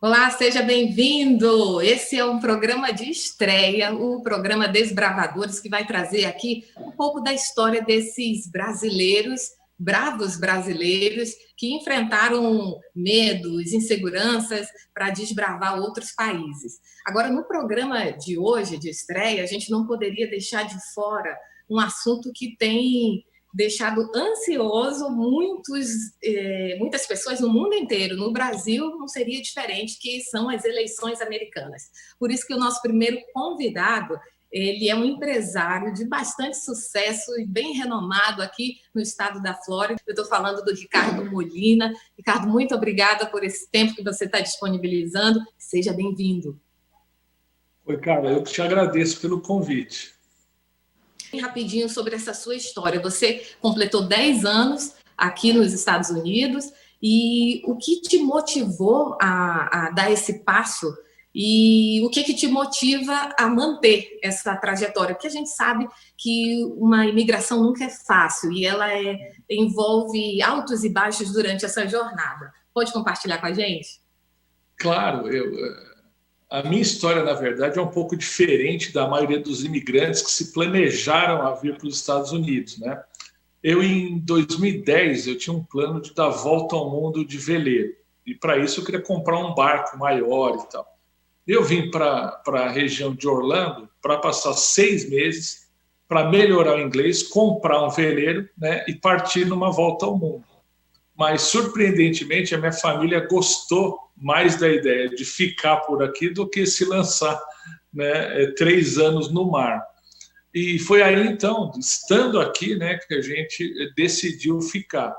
Olá, seja bem-vindo! Esse é um programa de estreia, o programa Desbravadores, que vai trazer aqui um pouco da história desses brasileiros, bravos brasileiros, que enfrentaram medos, inseguranças para desbravar outros países. Agora, no programa de hoje, de estreia, a gente não poderia deixar de fora um assunto que tem deixado ansioso muitas pessoas no mundo inteiro. No Brasil não seria diferente, que são as eleições americanas. Por isso que o nosso primeiro convidado, ele é um empresário de bastante sucesso e bem renomado aqui no estado da Flórida. Eu estou falando do Ricardo Molina. Ricardo, muito obrigada por esse tempo que você está disponibilizando. Seja bem-vindo. Oi, Carla, eu te agradeço pelo convite. Rapidinho sobre essa sua história. Você completou 10 anos aqui nos Estados Unidos e o que te motivou a dar esse passo e o que te motiva a manter essa trajetória? Porque a gente sabe que uma imigração nunca é fácil e ela envolve altos e baixos durante essa jornada. Pode compartilhar com a gente? Claro, a minha história, na verdade, é um pouco diferente da maioria dos imigrantes que se planejaram a vir para os Estados Unidos, né? Eu, em 2010, eu tinha um plano de dar volta ao mundo de veleiro. E, para isso, eu queria comprar um barco maior e tal. Eu vim para a região de Orlando para passar 6 meses para melhorar o inglês, comprar um veleiro, né, e partir numa volta ao mundo. Mas, surpreendentemente, a minha família gostou mais da ideia de ficar por aqui do que se lançar, né, 3 anos no mar. E foi aí, então, estando aqui, né, que a gente decidiu ficar.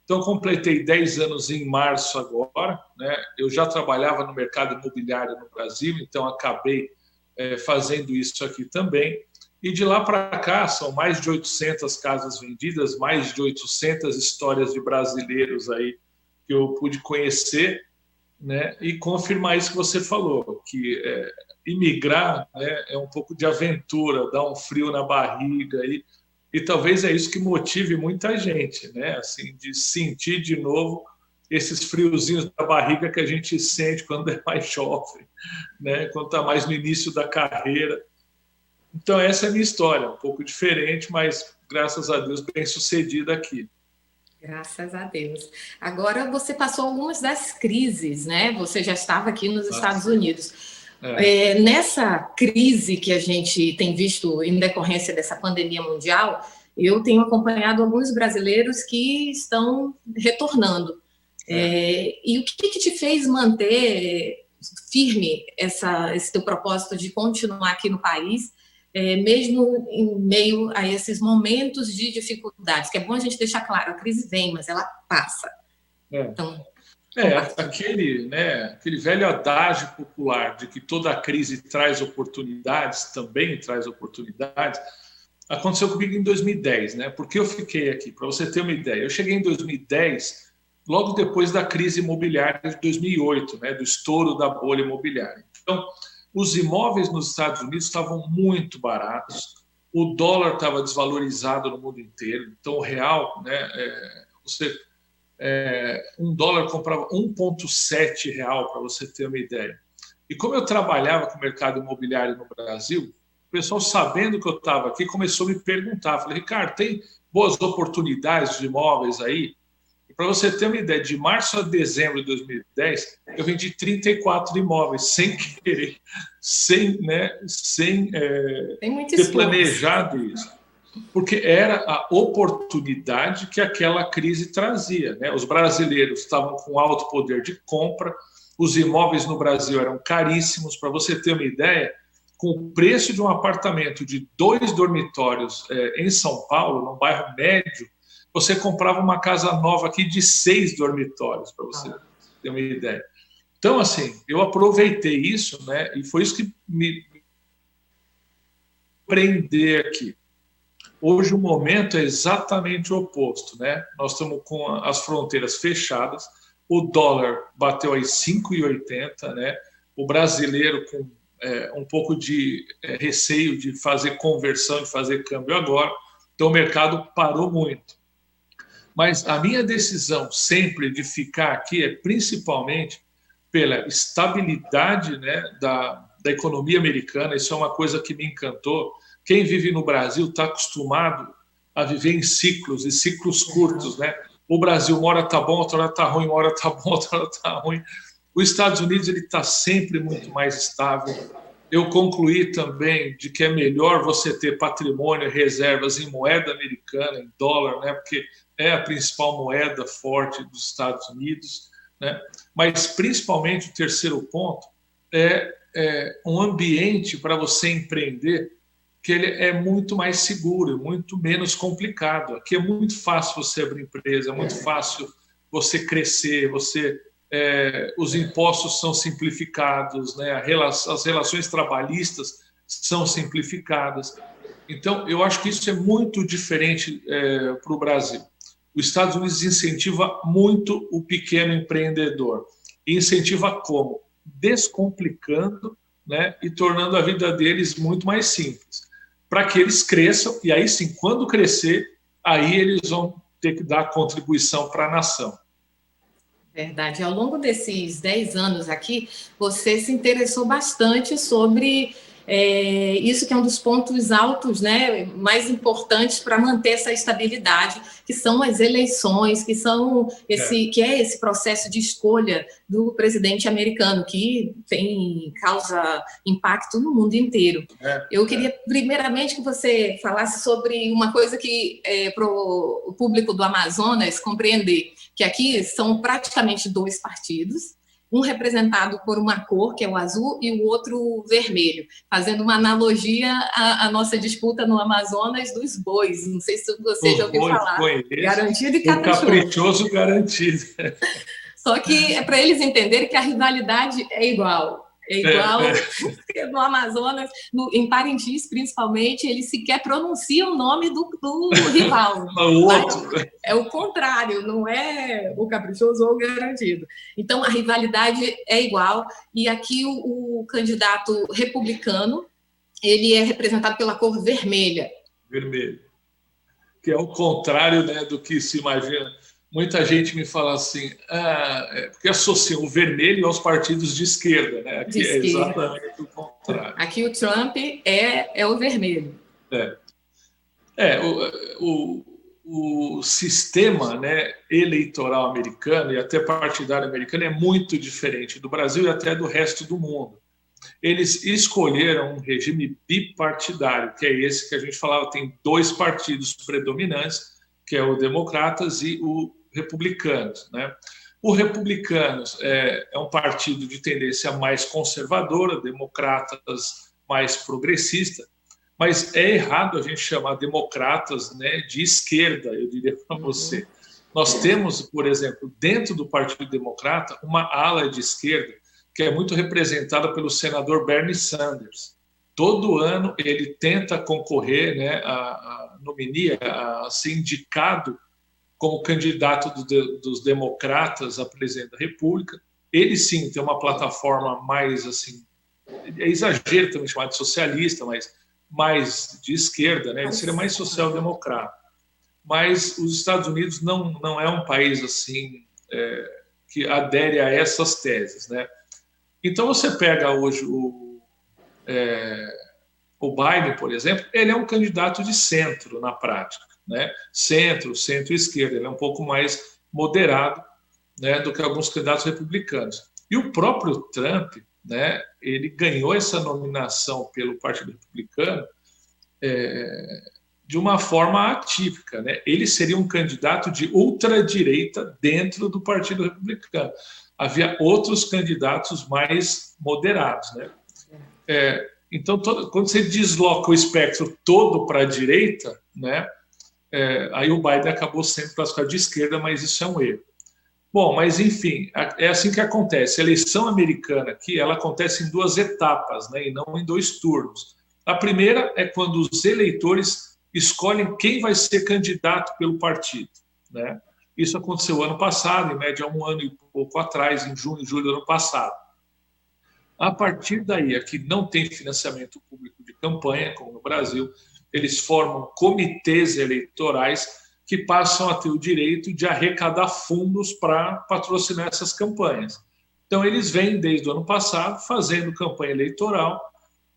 Então, completei 10 anos em março agora, né? Eu já trabalhava no mercado imobiliário no Brasil, então acabei fazendo isso aqui também. E de lá para cá, são mais de 800 casas vendidas, mais de 800 histórias de brasileiros aí que eu pude conhecer, né? E confirmar isso que você falou, que imigrar, né, é um pouco de aventura, dá um frio na barriga e talvez é isso que motive muita gente, né? Assim, de sentir de novo esses friozinhos da barriga que a gente sente quando é mais jovem, né? Quando está mais no início da carreira. Então essa é a minha história, um pouco diferente, mas graças a Deus bem sucedida aqui. Graças a Deus. Agora você passou algumas das crises, né? Você já estava aqui nos Estados Unidos. Nessa crise que a gente tem visto em decorrência dessa pandemia mundial, eu tenho acompanhado alguns brasileiros que estão retornando. E o que te fez manter firme esse teu propósito de continuar aqui no país, mesmo em meio a esses momentos de dificuldades? Que é bom a gente deixar claro, a crise vem, mas ela passa. Então, aquele velho adágio popular de que toda crise traz oportunidades, também traz oportunidades, aconteceu comigo em 2010, né? Porque eu fiquei aqui, para você ter uma ideia. Eu cheguei em 2010, logo depois da crise imobiliária de 2008, né? Do estouro da bolha imobiliária. Então, os imóveis nos Estados Unidos estavam muito baratos, o dólar estava desvalorizado no mundo inteiro, então o real, né? Um dólar comprava 1,7 real, para você ter uma ideia. E como eu trabalhava com o mercado imobiliário no Brasil, o pessoal, sabendo que eu estava aqui, começou a me perguntar. Falei, Ricardo, tem boas oportunidades de imóveis aí? E para você ter uma ideia, de março a dezembro de 2010, eu vendi 34 imóveis, sem querer, sem ter planejado isso. Porque era a oportunidade que aquela crise trazia, né? Os brasileiros estavam com alto poder de compra, os imóveis no Brasil eram caríssimos. Para você ter uma ideia, com o preço de um apartamento de 2 dormitórios em São Paulo, num bairro médio, você comprava uma casa nova aqui de 6 dormitórios, para você ter uma ideia. Então, assim, eu aproveitei isso, né? E foi isso que me prendeu aqui. Hoje o momento é exatamente o oposto, né? Nós estamos com as fronteiras fechadas, o dólar bateu aí 5,80, né? O brasileiro com um pouco de receio de fazer conversão, de fazer câmbio agora, então o mercado parou muito. Mas a minha decisão sempre de ficar aqui é principalmente pela estabilidade, né, da economia americana. Isso é uma coisa que me encantou. Quem vive no Brasil está acostumado a viver em ciclos, e ciclos curtos, né? O Brasil, uma hora está bom, outra hora está ruim, uma hora está bom, outra hora está ruim. Os Estados Unidos ele está sempre muito mais estável. Eu concluí também de que é melhor você ter patrimônio, reservas em moeda americana, em dólar, né? Porque é a principal moeda forte dos Estados Unidos, né? Mas, principalmente, o terceiro ponto é um ambiente para você empreender que ele é muito mais seguro, muito menos complicado. Aqui é muito fácil você abrir empresa, é muito fácil você crescer, os impostos são simplificados, né? As relações trabalhistas são simplificadas. Então, eu acho que isso é muito diferente para o Brasil. Os Estados Unidos incentiva muito o pequeno empreendedor. E incentiva como? Descomplicando, né? E tornando a vida deles muito mais simples, para que eles cresçam, e aí sim, quando crescer, aí eles vão ter que dar contribuição para a nação. Verdade. Ao longo desses 10 anos aqui, você se interessou bastante sobre isso, que é um dos pontos altos, né, mais importantes para manter essa estabilidade, que são as eleições, que é esse processo de escolha do presidente americano, que causa impacto no mundo inteiro. Eu queria, primeiramente, que você falasse sobre uma coisa que para o público do Amazonas compreender, que aqui são praticamente 2 partidos, um representado por uma cor, que é o azul, e o outro vermelho, fazendo uma analogia à nossa disputa no Amazonas dos bois. Não sei se você já ouviu falar. Garantido e caprichoso. Caprichoso garantido. Só que é para eles entenderem que a rivalidade é igual. No Amazonas, em Parintins, principalmente, eles sequer pronunciam o nome do rival. É o contrário, não é o caprichoso ou o garantido. Então, a rivalidade é igual. E aqui o candidato republicano, ele é representado pela cor vermelha. Vermelho. Que é o contrário, né, do que se imagina. Muita gente me fala assim, porque associam o vermelho aos partidos de esquerda, né? Aqui é exatamente o contrário. Aqui o Trump é o vermelho. O sistema, né, eleitoral americano e até partidário americano é muito diferente do Brasil e até do resto do mundo. Eles escolheram um regime bipartidário, que é esse que a gente falava, tem 2 partidos predominantes, que é o Democratas e o Republicanos, né? O Republicanos é um partido de tendência mais conservadora, Democratas mais progressista, mas é errado a gente chamar Democratas, né, de esquerda, eu diria para você. Nós temos, por exemplo, dentro do Partido Democrata, uma ala de esquerda que é muito representada pelo senador Bernie Sanders. Todo ano ele tenta concorrer, né, a ser indicado como candidato dos democratas a presidente da República. Ele sim tem uma plataforma mais assim, é exagero também chamar de socialista, mas mais de esquerda, né? Ele seria mais social-democrata. Mas os Estados Unidos não é um país assim que adere a essas teses, né? Então você pega hoje o Biden, por exemplo, ele é um candidato de centro na prática, né? Centro-esquerda, ele é um pouco mais moderado, né, do que alguns candidatos republicanos. E o próprio Trump, né, ele ganhou essa nominação pelo Partido Republicano de uma forma atípica, né? Ele seria um candidato de ultradireita dentro do Partido Republicano. Havia outros candidatos mais moderados, né? Então, quando você desloca o espectro todo para a direita, né, aí o Biden acabou sendo classificado de esquerda, mas isso é um erro. Bom, mas enfim, é assim que acontece. A eleição americana aqui, ela acontece em 2 etapas, né, e não em 2 turnos. A primeira é quando os eleitores escolhem quem vai ser candidato pelo partido, né? Isso aconteceu ano passado, em média 1 ano e pouco atrás, em junho e julho do ano passado. A partir daí, aqui não tem financiamento público de campanha, como no Brasil, eles formam comitês eleitorais que passam a ter o direito de arrecadar fundos para patrocinar essas campanhas. Então, eles vêm desde o ano passado fazendo campanha eleitoral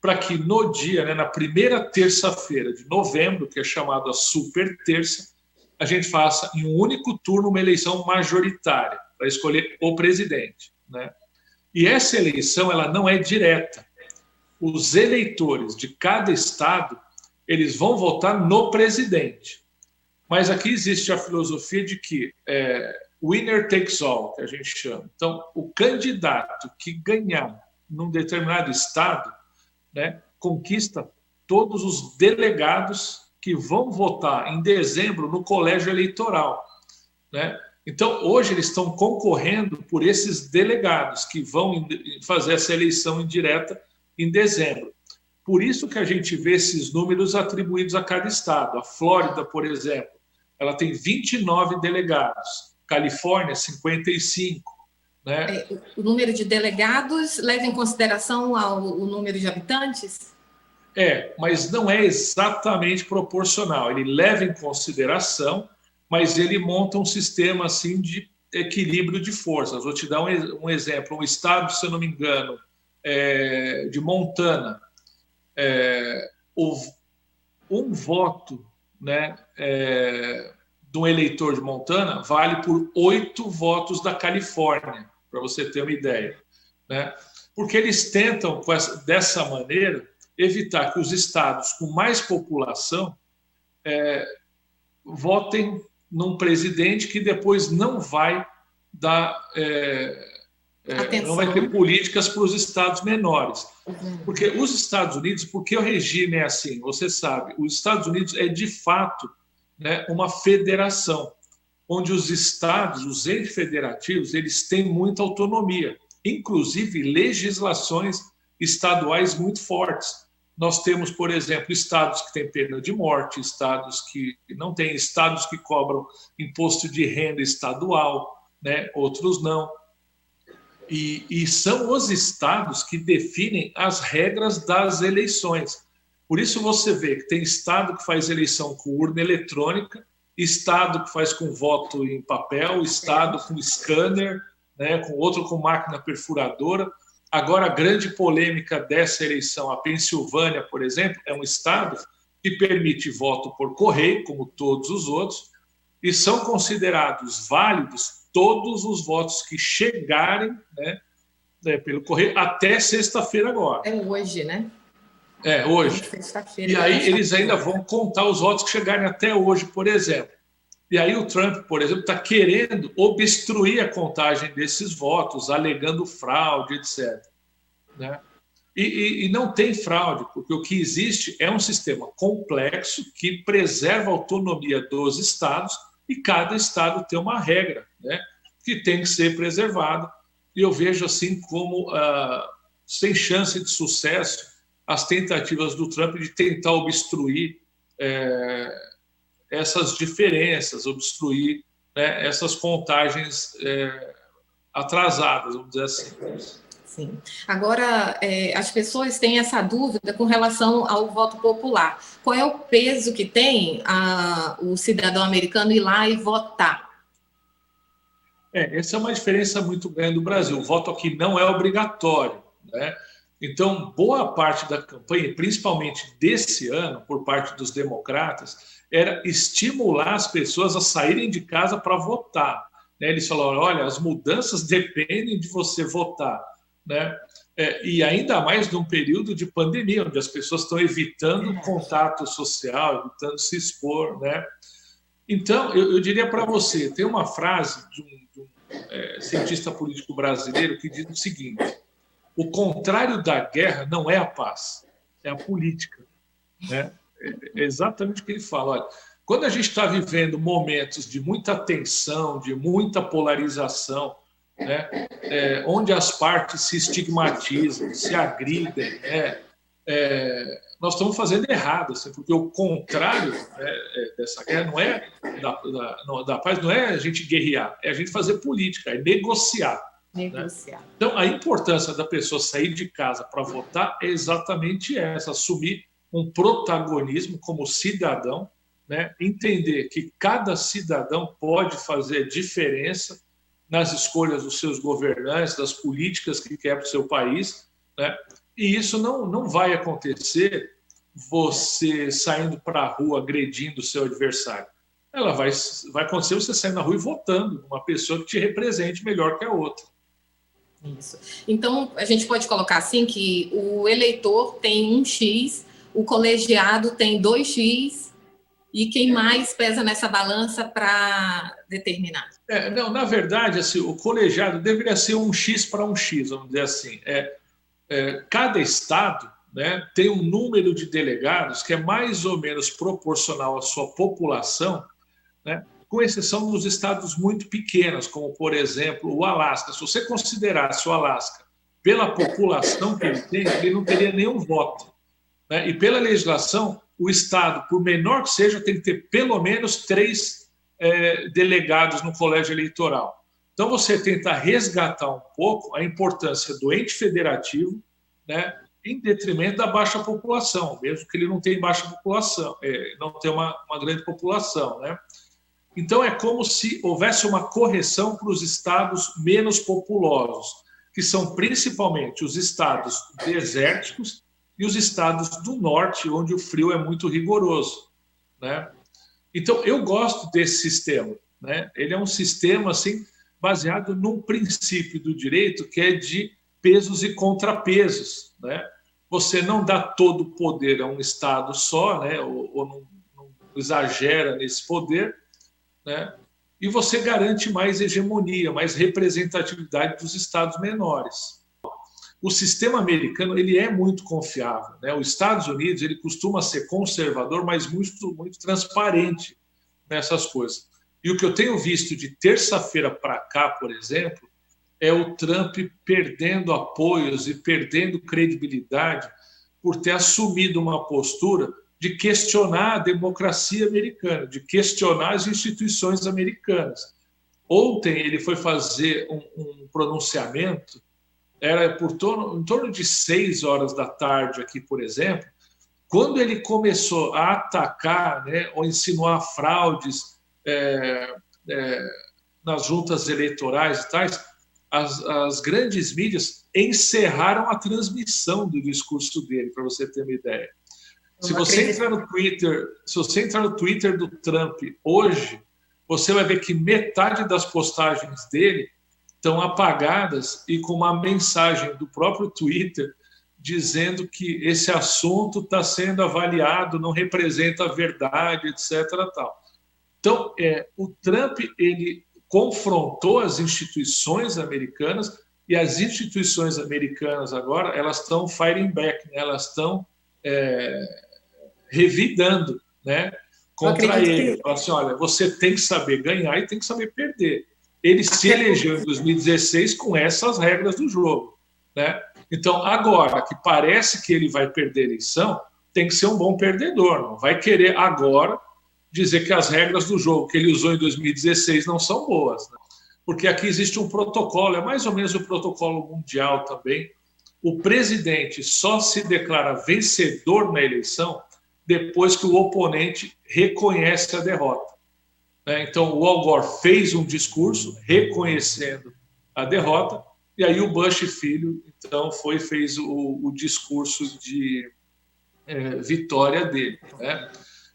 para que no dia, né, na primeira terça-feira de novembro, que é chamada Super Terça, a gente faça em um único turno uma eleição majoritária para escolher o presidente, né? E essa eleição ela não é direta. Os eleitores de cada estado eles vão votar no presidente. Mas aqui existe a filosofia de que winner takes all, que a gente chama. Então, o candidato que ganhar num determinado estado, né, conquista todos os delegados que vão votar em dezembro no colégio eleitoral, né? Então, hoje eles estão concorrendo por esses delegados que vão fazer essa eleição indireta em dezembro. Por isso que a gente vê esses números atribuídos a cada estado. A Flórida, por exemplo, ela tem 29 delegados. Califórnia, 55. Né? O número de delegados leva em consideração o número de habitantes? Mas não é exatamente proporcional. Ele leva em consideração, mas ele monta um sistema assim de equilíbrio de forças. Vou te dar um exemplo. Um estado, se eu não me engano, de Montana, um voto, né, de um eleitor de Montana vale por 8 votos da Califórnia, para você ter uma ideia, né? Porque eles tentam, dessa maneira, evitar que os estados com mais população votem num presidente que depois não vai dar, não vai ter políticas para os estados menores. Porque os Estados Unidos, porque o regime é assim, você sabe, os Estados Unidos é de fato, né, uma federação, onde os estados, os entes federativos, eles têm muita autonomia, inclusive legislações estaduais muito fortes. Nós temos, por exemplo, estados que têm pena de morte, estados que não têm, estados que cobram imposto de renda estadual, né? Outros não. E são os estados que definem as regras das eleições. Por isso você vê que tem estado que faz eleição com urna eletrônica, estado que faz com voto em papel, estado com scanner, né, com outro com máquina perfuradora. Agora, a grande polêmica dessa eleição, a Pensilvânia, por exemplo, é um estado que permite voto por correio, como todos os outros, e são considerados válidos todos os votos que chegarem, né, pelo correio até sexta-feira agora. É hoje, né? Hoje. E aí eles ainda vão contar os votos que chegarem até hoje, por exemplo. E aí o Trump, por exemplo, está querendo obstruir a contagem desses votos, alegando fraude, etc. Né? E não tem fraude, porque o que existe é um sistema complexo que preserva a autonomia dos estados e cada estado tem uma regra, né, que tem que ser preservada. E eu vejo assim como, sem chance de sucesso, as tentativas do Trump de tentar obstruir essas diferenças, obstruir, né, essas contagens atrasadas, vamos dizer assim. Sim. Agora, as pessoas têm essa dúvida com relação ao voto popular. Qual é o peso que tem o cidadão americano ir lá e votar? Essa é uma diferença muito grande do Brasil. O voto aqui não é obrigatório, né? Então, boa parte da campanha, principalmente desse ano, por parte dos democratas, era estimular as pessoas a saírem de casa para votar, né? Eles falaram, olha, as mudanças dependem de você votar, né? E ainda mais num período de pandemia, onde as pessoas estão evitando contato social, evitando se expor, né? Então, eu diria para você, tem uma frase de um cientista político brasileiro que diz o seguinte: o contrário da guerra não é a paz, é a política, né? É exatamente o que ele fala. Olha, quando a gente está vivendo momentos de muita tensão, de muita polarização, né, onde as partes se estigmatizam, se agridem, né, nós estamos fazendo errado, assim, porque o contrário, né, dessa guerra não é da paz, não é a gente guerrear, é a gente fazer política, é negociar. Né? Então, a importância da pessoa sair de casa para votar é exatamente essa: assumir um protagonismo como cidadão, né? Entender que cada cidadão pode fazer diferença nas escolhas dos seus governantes, das políticas que quer para o seu país, né? E isso não vai acontecer você saindo para a rua agredindo o seu adversário. Ela vai acontecer você sair na rua e votando uma pessoa que te represente melhor que a outra. Isso. Então, a gente pode colocar assim que o eleitor tem 1x, o colegiado tem 2x, e quem mais pesa nessa balança para determinar? Não, na verdade, assim, o colegiado deveria ser 1x para 1x, vamos dizer assim. Cada estado, né, tem um número de delegados que é mais ou menos proporcional à sua população, né, com exceção dos estados muito pequenos, como, por exemplo, o Alasca. Se você considerasse o Alasca pela população que ele tem, ele não teria nenhum voto, né? E pela legislação, o estado, por menor que seja, tem que ter pelo menos 3 delegados no colégio eleitoral. Então, você tenta resgatar um pouco a importância do ente federativo, né, em detrimento da baixa população, mesmo que ele não tenha baixa população, não tenha uma grande população, né? Então, é como se houvesse uma correção para os estados menos populosos, que são principalmente os estados desérticos e os estados do norte, onde o frio é muito rigoroso, né? Então, eu gosto desse sistema, né? Ele é um sistema assim, baseado num princípio do direito que é de pesos e contrapesos, né? Você não dá todo o poder a um estado só, né? Ou não exagera nesse poder, né? E você garante mais hegemonia, mais representatividade dos estados menores. O sistema americano ele é muito confiável, né? Os Estados Unidos ele costuma ser conservador, mas muito transparente nessas coisas. E o que eu tenho visto de terça-feira para cá, por exemplo, é o Trump perdendo apoios e perdendo credibilidade por ter assumido uma postura de questionar a democracia americana, de questionar as instituições americanas. Ontem ele foi fazer um pronunciamento, era em torno de 6 horas da tarde aqui, por exemplo, quando ele começou a atacar, né, ou insinuar fraudes nas juntas eleitorais e tais, as grandes mídias encerraram a transmissão do discurso dele, para você ter uma ideia. Se você entrar no Twitter do Trump hoje, você vai ver que metade das postagens dele estão apagadas e com uma mensagem do próprio Twitter dizendo que esse assunto está sendo avaliado, não representa a verdade, etc. Tal. Então, o Trump ele confrontou as instituições americanas e as instituições americanas agora elas estão fighting back, né? Elas estão revidando, né, contra ele. Fala assim, olha, você tem que saber ganhar e tem que saber perder. Ele se elegeu em 2016 com essas regras do jogo, né? Então, agora que parece que ele vai perder a eleição, tem que ser um bom perdedor. Não vai querer agora dizer que as regras do jogo que ele usou em 2016 não são boas, né? Porque aqui existe um protocolo, é mais ou menos o protocolo mundial também. O presidente só se declara vencedor na eleição depois que o oponente reconhece a derrota. Então, o Al Gore fez um discurso reconhecendo a derrota, e aí o Bush filho então fez o discurso de vitória dele, né?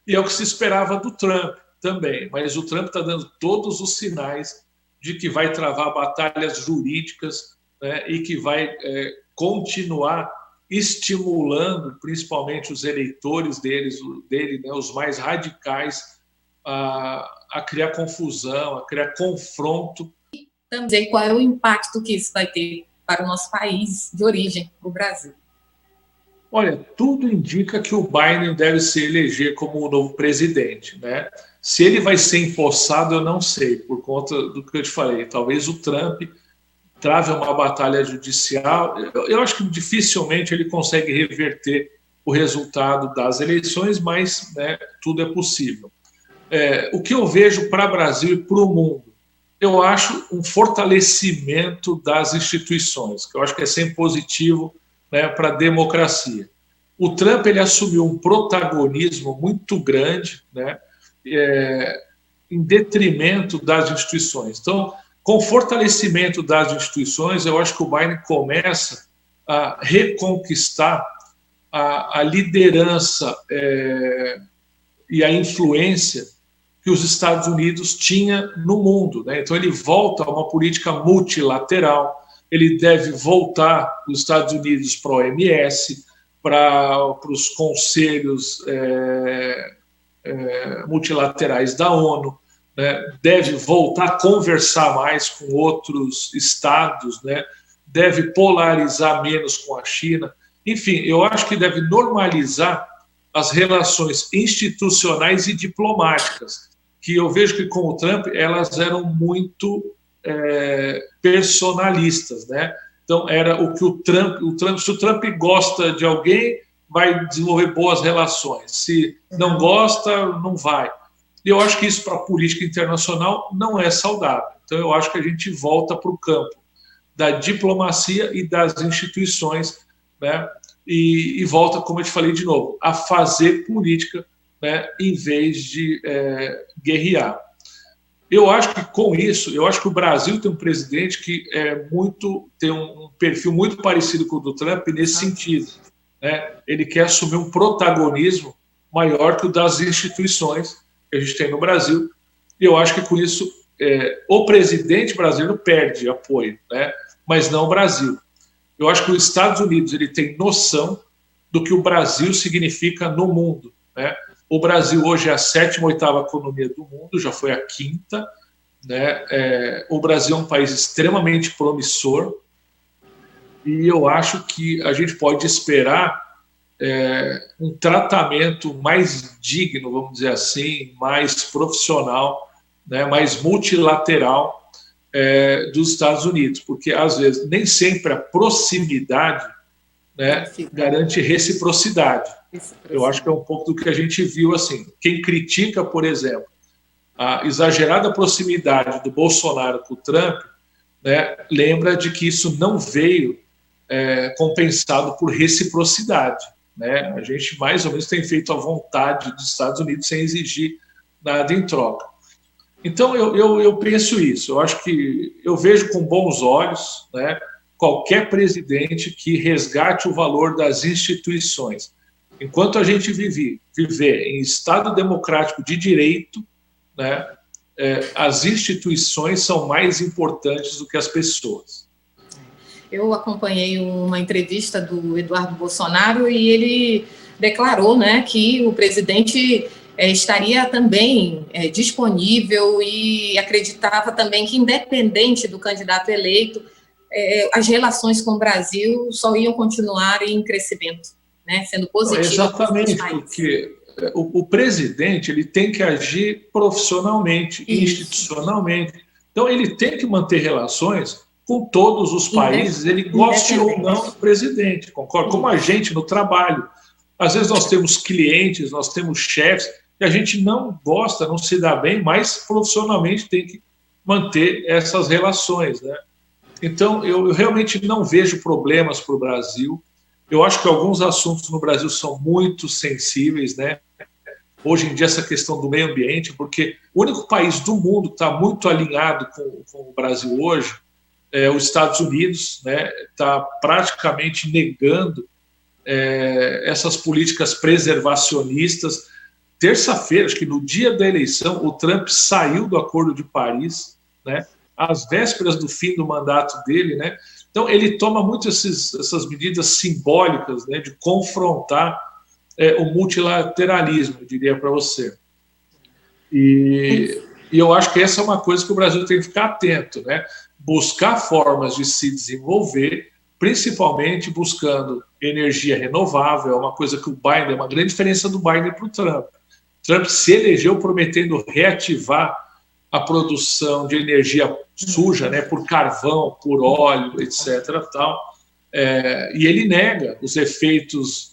E é o que se esperava do Trump também, mas o Trump está dando todos os sinais de que vai travar batalhas jurídicas, né, e que vai continuar estimulando, principalmente os eleitores dele, né, os mais radicais, a criar confusão, a criar confronto. Também qual é o impacto que isso vai ter para o nosso país de origem, o Brasil? Olha, tudo indica que o Biden deve se eleger como o novo presidente, né? Se ele vai ser empossado, eu não sei, por conta do que eu te falei. Talvez o Trump trave uma batalha judicial. Eu acho que dificilmente ele consegue reverter o resultado das eleições, mas, né, tudo é possível. O que eu vejo para o Brasil e para o mundo? Eu acho um fortalecimento das instituições, que eu acho que é sempre positivo, né, para a democracia. O Trump ele assumiu um protagonismo muito grande, né, em detrimento das instituições. Então, Com o fortalecimento das instituições, eu acho que o Biden começa a reconquistar a liderança e a influência que os Estados Unidos tinha no mundo, né? Então ele volta a uma política multilateral, ele deve voltar os Estados Unidos para a OMS, para os conselhos multilaterais da ONU, né? Deve voltar a conversar mais com outros estados, né? Deve polarizar menos com a China. Enfim, eu acho que deve normalizar as relações institucionais e diplomáticas, que eu vejo que com o Trump elas eram muito personalistas, né? Então era o que o Trump, se o Trump gosta de alguém, vai desenvolver boas relações. Se não gosta, não vai. E eu acho que isso para a política internacional não é saudável. Então eu acho que a gente volta para o campo da diplomacia e das instituições, né? E volta, como eu te falei de novo, a fazer política, né, em vez de guerrear. Eu acho que com isso, eu acho que o Brasil tem um presidente que tem um perfil muito parecido com o do Trump nesse sentido, né? Ele quer assumir um protagonismo maior que o das instituições que a gente tem no Brasil. E eu acho que com isso o presidente brasileiro perde apoio, né? Mas não o Brasil. Eu acho que os Estados Unidos ele tem noção do que o Brasil significa no mundo, né? O Brasil hoje é a 7ª, 8ª economia do mundo, já foi a 5ª, né? O Brasil é um país extremamente promissor e eu acho que a gente pode esperar um tratamento mais digno, vamos dizer assim, mais profissional, né? Mais multilateral dos Estados Unidos, porque às vezes nem sempre a proximidade, né, garante reciprocidade. Eu acho que é um pouco do que a gente viu assim. Quem critica, por exemplo, a exagerada proximidade do Bolsonaro com o Trump, né, lembra de que isso não veio compensado por reciprocidade, né? A gente mais ou menos tem feito a vontade dos Estados Unidos sem exigir nada em troca. Então eu penso isso. Eu acho que eu vejo com bons olhos, né, qualquer presidente que resgate o valor das instituições. Enquanto a gente viver em Estado democrático de direito, né, as instituições são mais importantes do que as pessoas. Eu acompanhei uma entrevista do Eduardo Bolsonaro e ele declarou, né, que o presidente estaria também disponível e acreditava também que, independente do candidato eleito, as relações com o Brasil só iam continuar em crescimento, né, sendo positivas. Exatamente, porque o presidente ele tem que agir profissionalmente, institucionalmente. Então, ele tem que manter relações com todos os países, ele goste ou não do presidente, concorda? Como a gente no trabalho. Às vezes nós temos clientes, nós temos chefes, que a gente não gosta, não se dá bem, mas profissionalmente tem que manter essas relações, né? Então, eu realmente não vejo problemas para o Brasil. Eu acho que alguns assuntos no Brasil são muito sensíveis, né? Hoje em dia, essa questão do meio ambiente, porque o único país do mundo que está muito alinhado com o Brasil hoje é os Estados Unidos, né? Está praticamente negando essas políticas preservacionistas. Terça-feira, acho que no dia da eleição, o Trump saiu do Acordo de Paris, né? Às vésperas do fim do mandato dele, né? Então, ele toma muito essas medidas simbólicas, né, de confrontar o multilateralismo, eu diria para você. E eu acho que essa é uma coisa que o Brasil tem que ficar atento, né? Buscar formas de se desenvolver, principalmente buscando energia renovável, é uma coisa que o Biden, é uma grande diferença do Biden para o Trump. Trump se elegeu prometendo reativar a produção de energia suja, né, por carvão, por óleo, etc. Tal. E ele nega os efeitos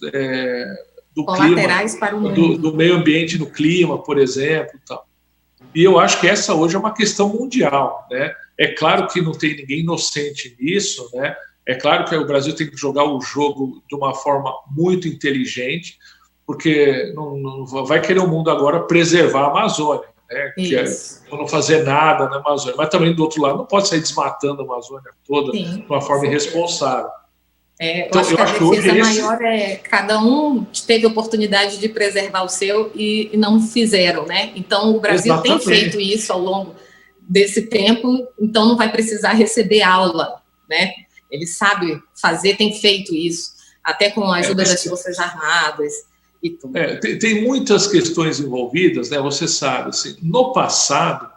do clima, para o do meio ambiente no clima, por exemplo. Tal. E eu acho que essa hoje é uma questão mundial, né? É claro que não tem ninguém inocente nisso, né? É claro que o Brasil tem que jogar o jogo de uma forma muito inteligente, porque não vai querer o mundo agora preservar a Amazônia, né, que é não fazer nada na Amazônia, mas também do outro lado não pode sair desmatando a Amazônia toda de uma forma irresponsável. Eu acho que a defesa maior é cada um teve oportunidade de preservar o seu e não fizeram, né? Então, o Brasil tem feito isso ao longo desse tempo, então não vai precisar receber aula, né? Ele sabe fazer, tem feito isso, até com a ajuda das Forças Armadas e tudo. Tem muitas questões envolvidas, né? Você sabe, assim, no passado,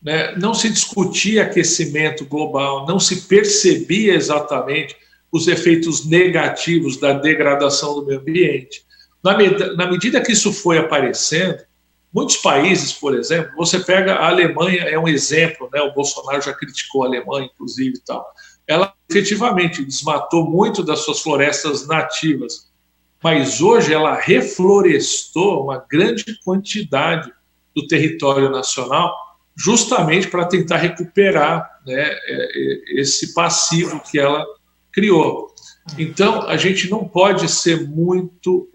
né, não se discutia aquecimento global, não se percebia exatamente os efeitos negativos da degradação do meio ambiente. Na medida que isso foi aparecendo, muitos países, por exemplo, você pega a Alemanha, é um exemplo, né? O Bolsonaro já criticou a Alemanha, inclusive, e tal. Ela efetivamente desmatou muito das suas florestas nativas, mas hoje ela reflorestou uma grande quantidade do território nacional, justamente para tentar recuperar, né, esse passivo que ela criou. Então, a gente não pode ser muito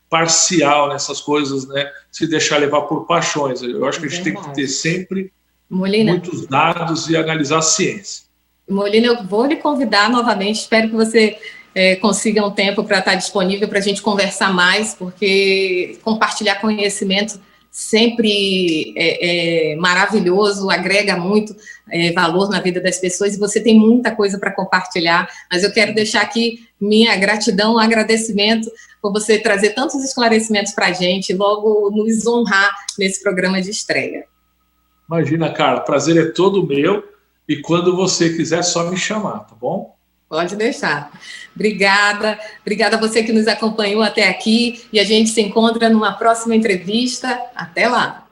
parcial nessas coisas, né, se deixar levar por paixões. Eu acho que a gente tem que ter sempre muitos dados e analisar a ciência. Molina, eu vou lhe convidar novamente, espero que você consiga um tempo para estar disponível para a gente conversar mais, porque compartilhar conhecimento sempre é maravilhoso, agrega muito valor na vida das pessoas e você tem muita coisa para compartilhar, mas eu quero deixar aqui minha gratidão, um agradecimento por você trazer tantos esclarecimentos para a gente e logo nos honrar nesse programa de estreia. Imagina, Carla, prazer é todo meu e quando você quiser só me chamar, tá bom? Pode deixar. Obrigada. Obrigada a você que nos acompanhou até aqui e a gente se encontra numa próxima entrevista. Até lá.